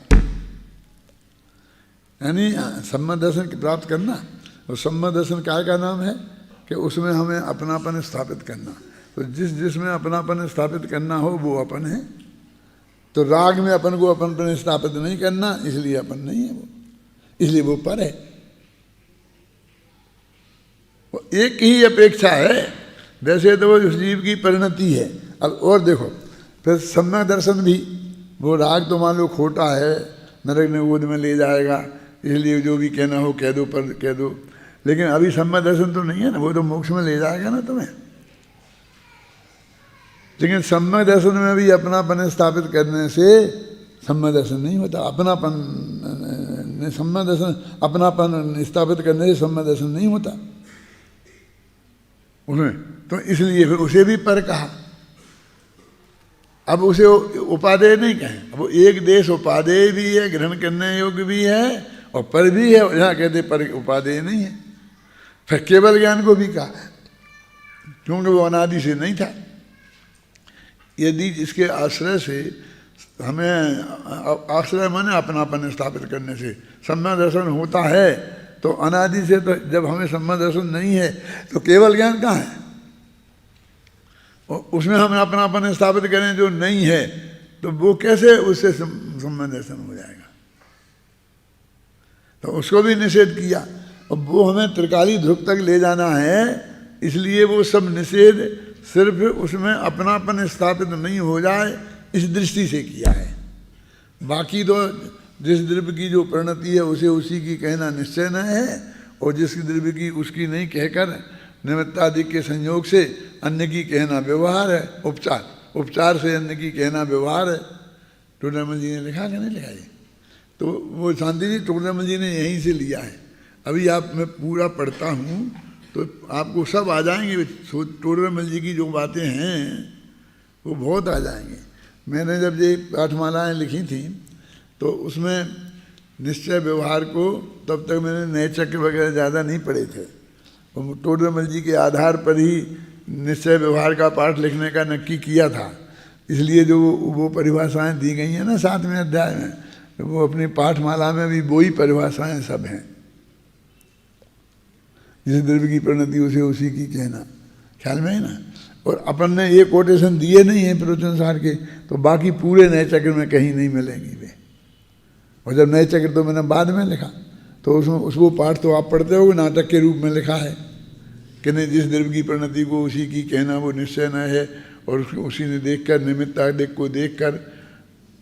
यानी सम्यक दर्शन प्राप्त करना, और सम्यक दर्शन काय का नाम है कि उसमें हमें अपनापन स्थापित करना। तो जिसमें अपनापन स्थापित करना हो वो अपन है, तो राग में अपन को अपनपन स्थापित नहीं करना, इसलिए अपन नहीं है वो, इसलिए वो पर है। वो एक ही अपेक्षा है, वैसे तो वो उस जीव की परिणति है। अब और देखो फिर सम्यक दर्शन भी, वो राग तो मान लो खोटा है, नरक निगोद में ले जाएगा, इसलिए जो भी कहना हो कह दो, पर कह दो, लेकिन अभी सम्यक दर्शन तो नहीं है ना, वो तो मोक्ष में ले जाएगा ना तुम्हें। लेकिन सम्यक दर्शन में भी अपनापन स्थापित करने से सम्यक दर्शन नहीं होता। अपनापन सम्यक दर्शन, अपनापन स्थापित करने से सम्यक दर्शन नहीं होता उसमें, तो इसलिए फिर उसे भी पर कहा। अब उसे उपादेय नहीं कहें, अब वो एक देश उपादेय भी है, ग्रहण करने योग्य भी है, और पर भी है, यहाँ कहते पर उपादेय नहीं है। फिर केवल ज्ञान को भी कहा, क्योंकि वो अनादि से नहीं था। यदि इसके आश्रय से हमें, आश्रय माने अपनापन स्थापित करने से सम्यक दर्शन होता है, तो अनादि से तो जब हमें सम्यक दर्शन नहीं है तो केवल ज्ञान कहाँ है? और उसमें हम अपनापन स्थापित करें जो नहीं है, तो वो कैसे उससे सम्यक दर्शन हो जाएगा? तो उसको भी निषेध किया। और वो हमें त्रिकाली ध्रुव तक ले जाना है, इसलिए वो सब निषेध सिर्फ उसमें अपनापन स्थापित नहीं हो जाए इस दृष्टि से किया है। बाकी तो जिस द्रव्य की जो परिणति है उसे उसी की कहना निश्चय न है, और जिस द्रव्य की उसकी नहीं कहकर निमित्तादि के संयोग से अन्य की कहना व्यवहार है। उपचार से अन्य की कहना व्यवहार है। टोडरमल जी ने लिखा कि नहीं लिखा? तो वो शांति जी टोडरमल जी ने यहीं से लिया है। अभी आप मैं पूरा पढ़ता हूँ तो आपको सब आ जाएंगे। टोडरमल जी की जो बातें हैं वो बहुत आ जाएंगे। मैंने जब ये पाठमालाएँ लिखी थी तो उसमें निश्चय व्यवहार को तब तक मैंने नए चक्र वगैरह ज़्यादा नहीं पढ़े थे, और टोडरमल जी के आधार पर ही निश्चय व्यवहार का पाठ लिखने का नक्की किया था। इसलिए जो वो परिभाषाएं दी गई हैं ना 7वें अध्याय में, वो अपनी पाठमाला में भी वही परिभाषाएं सब हैं। जिस द्रव्य की परिणति उसे उसी की कहना, ख्याल में है ना। और अपन ने ये कोटेशन दिए नहीं है प्रवचन सार के, तो बाकी पूरे नए चक्र में कहीं नहीं मिलेंगी वे। और जब नए चक्र तो मैंने बाद में लिखा, तो उसमें उसको पाठ तो आप पढ़ते हो, नाटक के रूप में लिखा है कि नहीं, जिस द्रव्य की परिणति को उसी की कहना वो निश्चय न है, और उसी ने देखकर निमित्तादिक को देखकर,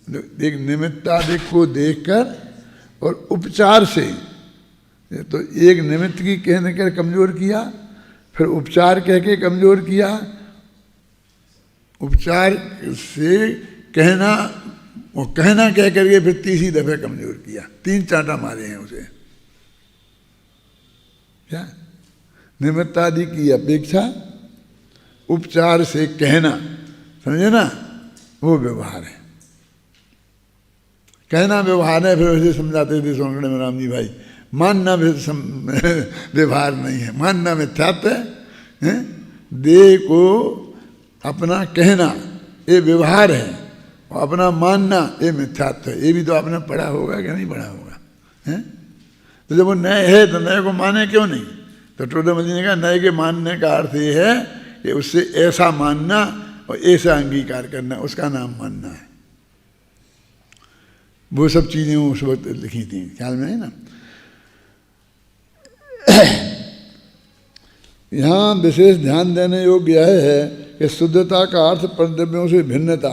निमित्तादिक को देखकर और उपचार से, तो एक निमित्त की कहने कर कमजोर किया, फिर उपचार कह के कमजोर किया, उपचार से कहना, वो कहना कह करके फिर तीसरी दफे कमजोर किया। 3 चांटा मारे हैं उसे। क्या निमित्तादि की अपेक्षा उपचार से कहना, समझे ना, वो व्यवहार है। कहना व्यवहार है, फिर वैसे समझाते थे सोनगढ़ में राम जी भाई, मानना व्यवहार नहीं है, मानना मिथ्यात्व है। देह को अपना कहना ये व्यवहार है, और अपना मानना ये मिथ्यात्व है। ये भी तो आपने पढ़ा होगा कि नहीं पढ़ा होगा, हैं? तो जब वो नए है तो नए को माने क्यों नहीं? तो टोडरमल जी ने कहा नए के मानने का अर्थ ये है कि उससे ऐसा मानना और ऐसा अंगीकार करना, उसका नाम मानना है। वो सब चीज़ें उस वक्त लिखी थी, ख्याल में है ना। यहाँ विशेष ध्यान देने योग्य यह है कि शुद्धता का अर्थ परद्रव्यों से भिन्नता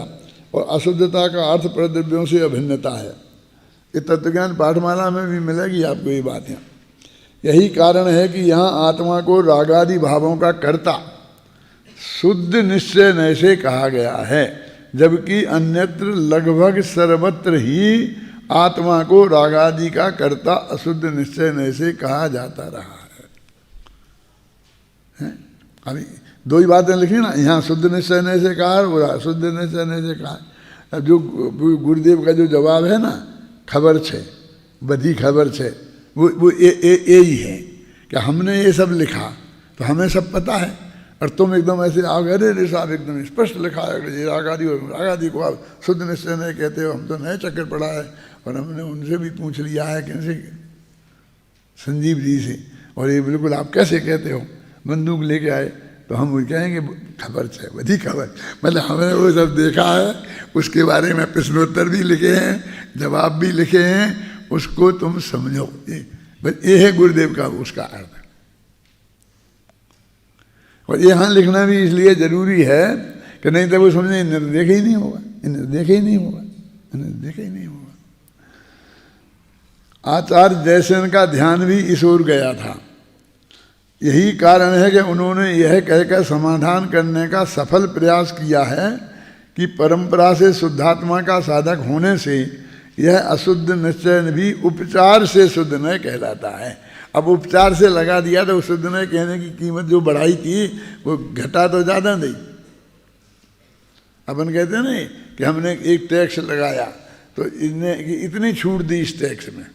और अशुद्धता का अर्थ परद्रव्यों से अभिन्नता है। ये तत्वज्ञान पाठमाला में भी मिलेगी आपको ये बातें। यही कारण है कि यहाँ आत्मा को रागादि भावों का कर्ता शुद्ध निश्चय नय से कहा गया है, जबकि अन्यत्र लगभग सर्वत्र ही आत्मा को रागादि का कर्ता अशुद्ध निश्चय नय से कहा जाता रहा है। अभी 2 ही बातें लिखी ना, यहाँ शुद्ध निश्चय नय से कहा और अशुद्ध निश्चय नय से कहा। अब जो गुरुदेव का जो जवाब है ना, खबर छे, बधी खबर छे, वो यही है कि हमने ये सब लिखा तो हमें सब पता है, और तुम एकदम ऐसे आ गए, अरे साहब एकदम स्पष्ट लिखा है कि रागादि और रागादि को आप शुद्ध निश्चय नहीं कहते हो। हम तो नए चक्कर पढ़ा है, और हमने उनसे भी पूछ लिया है कैसे, संजीव जी से, और ये बिल्कुल आप कैसे कहते हो? बंदूक लेके आए तो हम कहेंगे खबर है, बड़ी खबर, मतलब हमने वो सब देखा है, उसके बारे में प्रश्नोत्तर भी लिखे हैं, जवाब भी लिखे हैं, उसको तुम समझो। ये है गुरुदेव का उसका अर्थ। और यहाँ लिखना भी इसलिए जरूरी है कि नहीं तो वो समझे इन्हें देखे ही नहीं होगा, इन्हें देखे ही नहीं होगा, इन्हें देखे ही नहीं होगा। आचार्य जयसेन का ध्यान भी इस ओर गया था। यही कारण है कि उन्होंने यह कहकर समाधान करने का सफल प्रयास किया है कि परंपरा से शुद्धात्मा का साधक होने से यह अशुद्ध निश्चय भी उपचार से शुद्ध न कहलाता है। अब उपचार से लगा दिया तो शुद्ध न कहने की कीमत जो बढ़ाई थी वो घटा तो ज़्यादा नहीं। अपन कहते हैं ना कि हमने एक टैक्स लगाया तो इतनी छूट दी, इस टैक्स में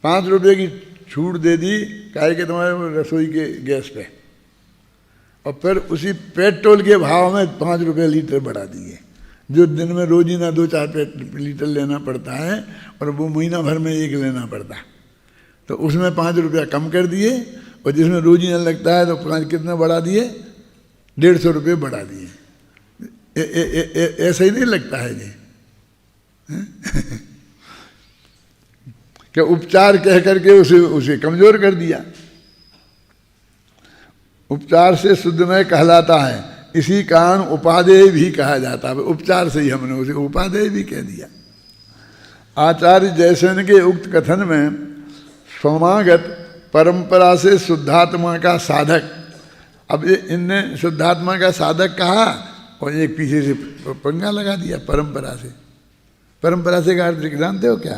5 रुपये की छूट दे दी, काहे के तुम्हारे रसोई के गैस पे, और फिर उसी पेट्रोल के भाव में 5 रुपये लीटर बढ़ा दिए, जो दिन में रोजीना 2-4 लीटर लेना पड़ता है और वो महीना भर में 1 लेना पड़ता, तो उसमें 5 रुपया कम कर दिए, और जिसमें रोजीना लगता है तो 5 कितना बढ़ा दिए, 150 रुपये बढ़ा दिए। ऐसा ही नहीं लगता है जी कि उपचार कह करके उसे कमजोर कर दिया। उपचार से शुद्ध में कहलाता है, इसी कारण उपादेय भी कहा जाता है। उपचार से ही हमने उसे उपादेय भी कह दिया। आचार्य जयसेन के उक्त कथन में स्वमागत परंपरा से शुद्धात्मा का साधक, अब इनने शुद्धात्मा का साधक कहा और एक पीछे से पंगा लगा दिया परंपरा से। परंपरा से का अर्थ जानते हो क्या?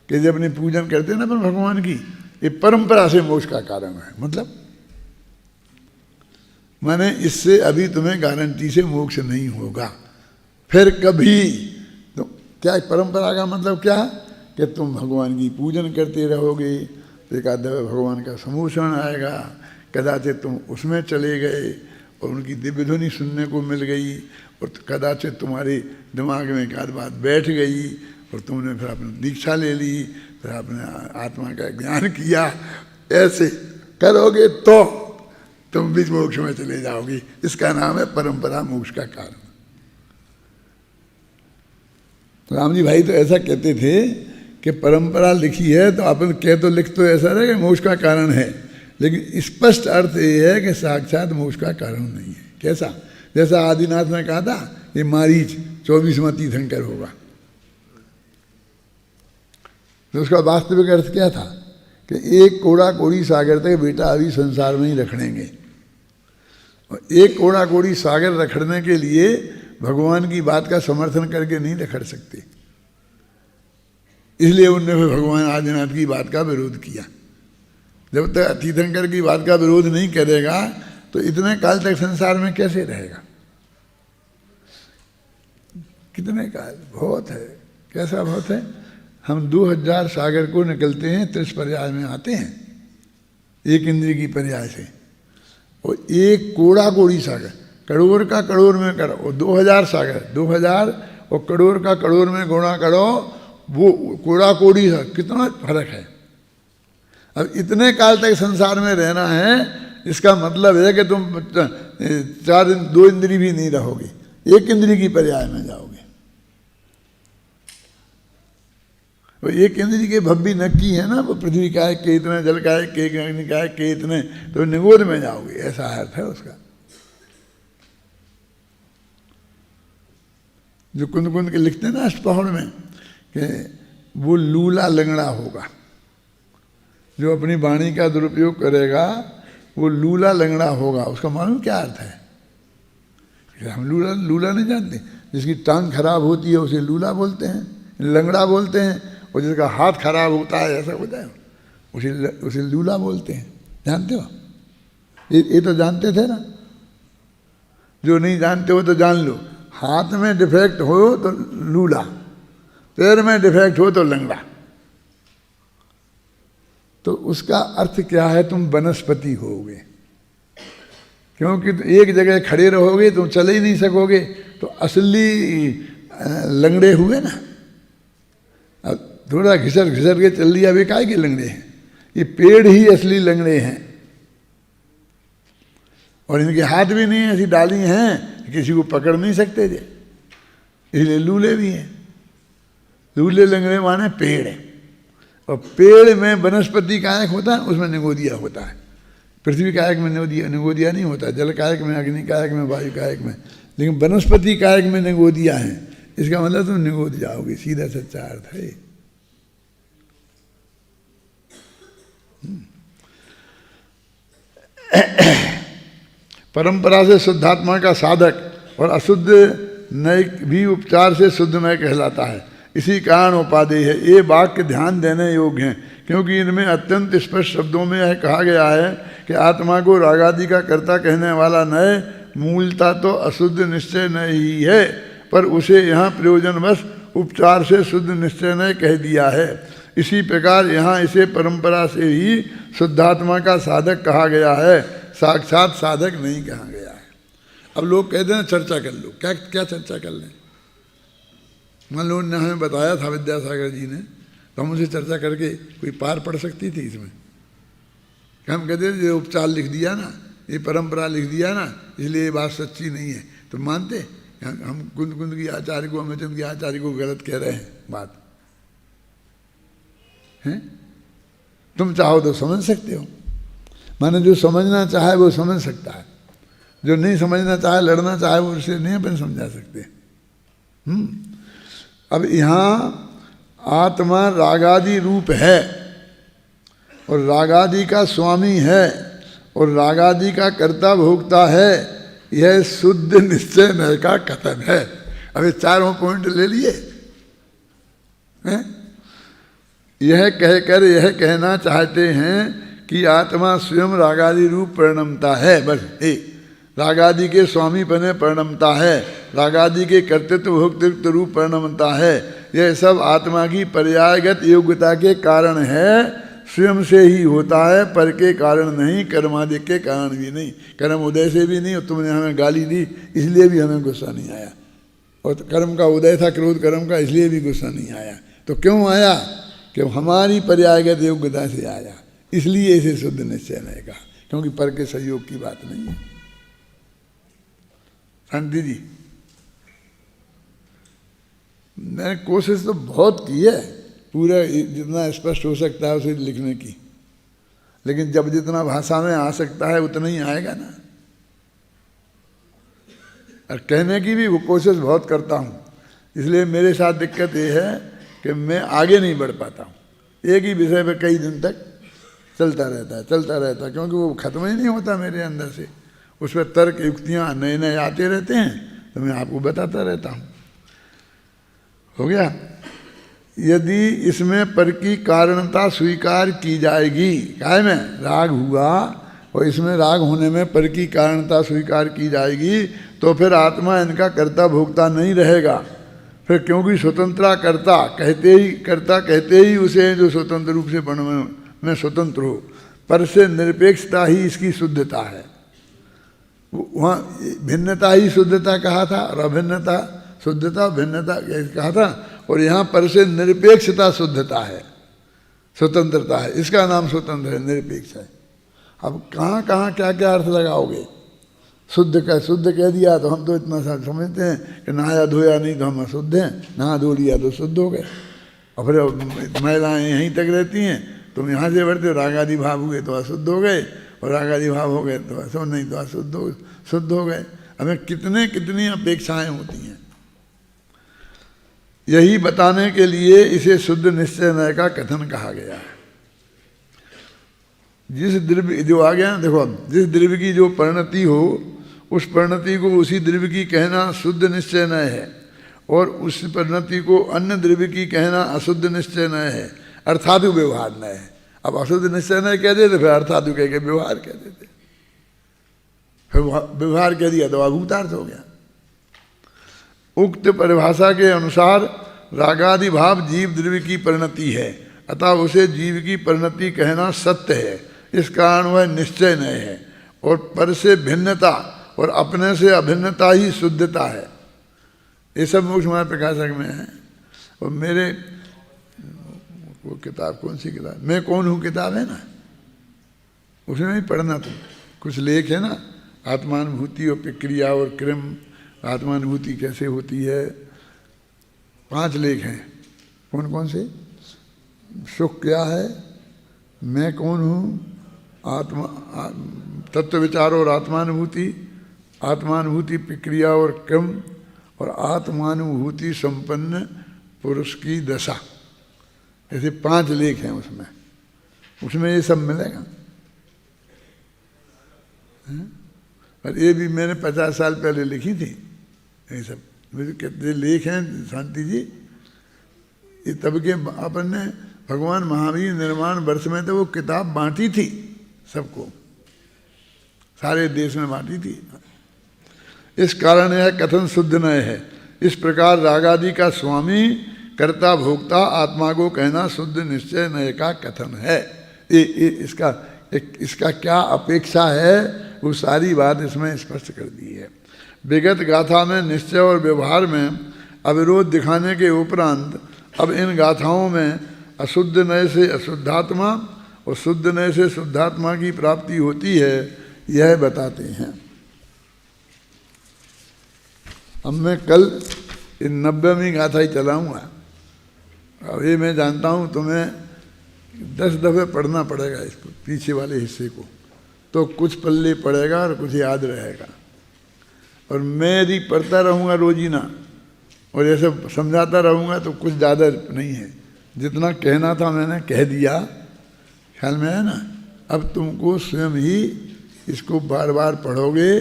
कि जब अपनी पूजन करते हैं ना अपन भगवान की, ये परंपरा से मोक्ष का कारण है। मतलब माने इससे अभी तुम्हें गारंटी से मोक्ष नहीं होगा, फिर कभी तो क्या परंपरा का मतलब क्या है कि तुम भगवान की पूजन करते रहोगे तो एक आध भगवान का समूषण आएगा, कदाचित तुम उसमें चले गए और उनकी दिव्य ध्वनि सुनने को मिल गई और कदाचित तुम्हारे दिमाग में एक आध बात बैठ गई और तुमने फिर अपनी दीक्षा ले ली, फिर अपने आत्मा का ज्ञान किया। ऐसे करोगे तो तुम भी मोक्ष में चले जाओगी। इसका नाम है परंपरा मोक्ष का कारण। राम जी भाई तो ऐसा कहते थे कि परंपरा लिखी है तो अपन कह तो लिख तो ऐसा रहे कि मोक्ष का कारण है, लेकिन स्पष्ट अर्थ ये है कि साक्षात मोक्ष का कारण नहीं है। कैसा? जैसा आदिनाथ ने कहा था ये मारीच 24वां तीर्थंकर होगा, तो उसका वास्तविक अर्थ क्या था कि एक कोड़ा कोड़ी सागर तक बेटा अभी संसार में ही रखड़ेंगे, और एक कोड़ा कोड़ी सागर रखड़ने के लिए भगवान की बात का समर्थन करके नहीं रखड़ सकते, इसलिए उनने फिर भगवान आदिनाथ की बात का विरोध किया। जब तक तीर्थंकर की बात का विरोध नहीं करेगा तो इतने काल तक संसार में कैसे रहेगा? कितने काल? बहुत है। कैसा बहुत है? हम 2000 सागर को निकलते हैं, 30 पर्याय में आते हैं, एक इंद्रिय की पर्याय से, और एक कोड़ा कोड़ी सागर, करोड़ का करोड़ में करो, और 2000 सागर, 2000 और करोड़ का करोड़ में गुणा करो, वो कोड़ा कोड़ी है, कितना फर्क है। अब इतने काल तक संसार में रहना है, इसका मतलब है कि तुम 2 इंद्री भी नहीं रहोगे, एक इंद्री की पर्याय में जाओगे। वो एक इंद्री के भव्य नक्की है ना, वो पृथ्वी का है के इतने, जल का है के, अग्नि का है के इतने, तो निगोद में जाओगे, ऐसा अर्थ है उसका। जो कुंद कुंद के लिखते हैं ना अष्टपहर में कि वो लूला लंगड़ा होगा, जो अपनी वाणी का दुरुपयोग करेगा वो लूला लंगड़ा होगा। उसका मालूम क्या अर्थ है? हम लूला नहीं जानते। जिसकी टांग खराब होती है उसे लूला बोलते हैं, लंगड़ा बोलते हैं, और जिसका हाथ खराब होता है ऐसा होता है उसे लूला बोलते हैं। जानते हो? ये तो जानते थे ना, जो नहीं जानते हो तो जान लो। हाथ में डिफेक्ट हो तो लूला, पैर में डिफेक्ट हो तो लंगड़ा। तो उसका अर्थ क्या है? तुम वनस्पति होगे, क्योंकि एक जगह खड़े रहोगे तुम चले ही नहीं सकोगे, तो असली लंगड़े हुए ना। अब थोड़ा घिसर घिसर के चल लिया, वे काहे के लंगड़े हैं? ये पेड़ ही असली लंगड़े हैं, और इनके हाथ भी नहीं ऐसी डाली हैं किसी को पकड़ नहीं सकते थे, इसलिए लूले भी हैं। लूले लंगड़े माने पेड़ है, और पेड़ में वनस्पति कायक होता है, उसमें निगोदिया होता है। पृथ्वी कायक में निगोदिया नहीं होता, जल कायक में, अग्नि कायक में, वायु कायक में, लेकिन वनस्पति कायक में निगोदिया है। इसका मतलब तुम निगोद जाओगे, सीधा सच्चा अर्थ है। परंपरा से शुद्धात्मा का साधक और अशुद्ध नय भी उपचार से शुद्ध नय कहलाता है। इसी कारण उपादेय है। ये वाक्य ध्यान देने योग्य हैं, क्योंकि इनमें अत्यंत स्पष्ट शब्दों में यह कहा गया है कि आत्मा को रागादि का कर्ता कहने वाला नय मूलता तो अशुद्ध निश्चय नय ही है, पर उसे यहाँ प्रयोजनवश उपचार से शुद्ध निश्चय नय कह दिया है। इसी प्रकार यहाँ इसे परंपरा से ही शुद्धात्मा का साधक कहा गया है, साक्षात साधक नहीं कहा गया है। अब लोग कहते हैं चर्चा कर लो। क्या क्या चर्चा कर लें? मान लो ने हमें बताया था विद्यासागर जी ने, तो हम उनसे चर्चा करके कोई पार पड़ सकती थी इसमें। हम कहते थे जो उपचार लिख दिया ना, ये परंपरा लिख दिया ना, इसलिए ये बात सच्ची नहीं है, तो मानते? हम कुंद कुंद की आचार्य को, अमितचंद की आचार्य को गलत कह रहे हैं बात हैं? तुम चाहो तो समझ सकते हो, माने जो समझना चाहे वो समझ सकता है, जो नहीं समझना चाहे, लड़ना चाहे, वो उसे नहीं अपन समझा सकते। अब यहाँ आत्मा रागादि रूप है और रागादि का स्वामी है और रागादि का कर्ता भोक्ता है, यह शुद्ध निश्चय नय का कथन है। अब ये चारों पॉइंट ले लिए हैं? यह कहकर यह कहना चाहते हैं कि आत्मा स्वयं रागादि रूप परिणमता है, बस रागादि के स्वामी बने परिणमता है, रागादि के कर्तृत्व भोक्तृत्व रूप परिणमता है। यह सब आत्मा की पर्यायगत योग्यता के कारण है, स्वयं से ही होता है, पर के कारण नहीं, कर्मादि के कारण भी नहीं। कर्म उदय से भी नहीं, और तुमने हमें गाली दी इसलिए भी हमें गुस्सा नहीं आया, और कर्म का उदय था क्रोध कर्म का, इसलिए भी गुस्सा नहीं आया। तो क्यों आया? कि हमारी पर्यायगत योग्यता से आया, इसलिए इसे शुद्ध निश्चय नहीं कहा, क्योंकि पर के सहयोग की बात नहीं है। शांति जी, मैंने कोशिश तो बहुत की है, पूरा जितना स्पष्ट हो सकता है उसे लिखने की, लेकिन जब जितना भाषा में आ सकता है उतना ही आएगा ना। और कहने की भी वो कोशिश बहुत करता हूँ, इसलिए मेरे साथ दिक्कत ये है कि मैं आगे नहीं बढ़ पाता हूँ। एक ही विषय पर कई दिन तक चलता रहता है, क्योंकि वो खत्म ही नहीं होता मेरे अंदर से। उस पर तर्क युक्तियाँ नए नए आते रहते हैं, तो मैं आपको बताता रहता हूँ। हो गया? यदि इसमें पर की कारणता स्वीकार की जाएगी, काय में राग हुआ और इसमें राग होने में पर की कारणता स्वीकार की जाएगी, तो फिर आत्मा इनका कर्ता भोक्ता नहीं रहेगा। फिर क्योंकि स्वतंत्रा कर्ता कहते ही उसे जो स्वतंत्र रूप से वर्ण में स्वतंत्र हो, पर से निरपेक्षता ही इसकी शुद्धता है। वहाँ भिन्नता ही शुद्धता कहा था, और अभिन्नता शुद्धता भिन्नता कहा था, और यहाँ पर से निरपेक्षता शुद्धता है, स्वतंत्रता है, इसका नाम स्वतंत्र है, निरपेक्ष है। अब कहाँ कहाँ क्या क्या अर्थ लगाओगे? शुद्ध कह दिया तो हम तो इतना सा समझते हैं कि नहाया धोया नहीं तो हम अशुद्ध हैं, नहा धो लिया तो शुद्ध हो गए। और फिर महिलाएं यहीं तक रहती हैं, तुम यहाँ से बढ़ते रागादि भाव हुए तो अशुद्ध हो गए, और रागादि भाव हो गए तो अशुद्ध नहीं तो शुद्ध हो गए। हमें कितनी अपेक्षाएं होती हैं। यही बताने के लिए इसे शुद्ध निश्चय नय का कथन कहा गया है। जिस द्रव्य जो आ गया, देखो, जिस द्रव्य की जो परिणति हो, उस परिणति को उसी द्रव्य की कहना शुद्ध निश्चय नय है, और उस परिणति को अन्य द्रव्य की कहना अशुद्ध निश्चय नय है, अर्थातु व्यवहार नय है। अब अशुद्ध निश्चय नय कह देते, फिर अर्थातु कह के व्यवहार कह देते, फिर व्यवहार कह दिया तो अभूतार्थ हो गया। उक्त परिभाषा के अनुसार रागादि भाव जीव द्रव्य की परिणति है, अतः उसे जीव की परिणति कहना सत्य है। इस कारण वह निश्चय नहीं है, और पर से भिन्नता और अपने से अभिन्नता ही शुद्धता है। ये सब मोक्ष मार्ग प्रकाशक में है। और मेरे वो किताब, कौन सी किताब, मैं कौन हूँ किताब है ना, उसमें ही पढ़ना तुम, कुछ लेख है ना, आत्मानुभूति और प्रक्रिया और क्रम, आत्मानुभूति कैसे होती है, 5 लेख हैं। कौन कौन से? सुख क्या है, मैं कौन हूँ, तत्व विचार और आत्मानुभूति, आत्मानुभूति प्रक्रिया और क्रम, और आत्मानुभूति संपन्न पुरुष की दशा। ऐसे 5 लेख हैं उसमें ये सब मिलेगा। और ये भी मैंने 50 साल पहले लिखी थी। ये सब मेरे कितने लेख हैं शांति जी, ये तब के अपन ने भगवान महावीर निर्माण वर्ष में तो वो किताब बांटी थी सबको, सारे देश में बांटी थी। इस कारण यह कथन शुद्ध नय है। इस प्रकार रागादि का स्वामी कर्ता भोक्ता आत्मा को कहना शुद्ध निश्चय नय का कथन है। इसका क्या अपेक्षा है वो सारी बात इसमें स्पष्ट कर दी है। विगत गाथा में निश्चय और व्यवहार में अविरोध दिखाने के उपरांत अब इन गाथाओं में अशुद्ध नय से अशुद्धात्मा और शुद्ध नय से शुद्धात्मा की प्राप्ति होती है, यह बताते हैं। अब मैं कल इन 90वीं गाथा ही चलाऊँगा। अब ये मैं जानता हूँ तुम्हें 10 दफ़े पढ़ना पड़ेगा इसको, पीछे वाले हिस्से को, तो कुछ पल्ले पड़ेगा और कुछ याद रहेगा। और मैं यदि पढ़ता रहूँगा रोजीना और ये सब समझाता रहूँगा तो कुछ ज़्यादा नहीं है। जितना कहना था मैंने कह दिया, ख्याल में है ना। अब तुमको स्वयं ही इसको बार बार पढ़ोगे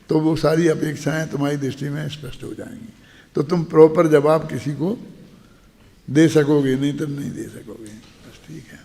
तो वो सारी अपेक्षाएं तुम्हारी दृष्टि में स्पष्ट हो जाएंगी, तो तुम प्रॉपर जवाब किसी को दे सकोगे, नहीं तो नहीं दे सकोगे। बस ठीक है।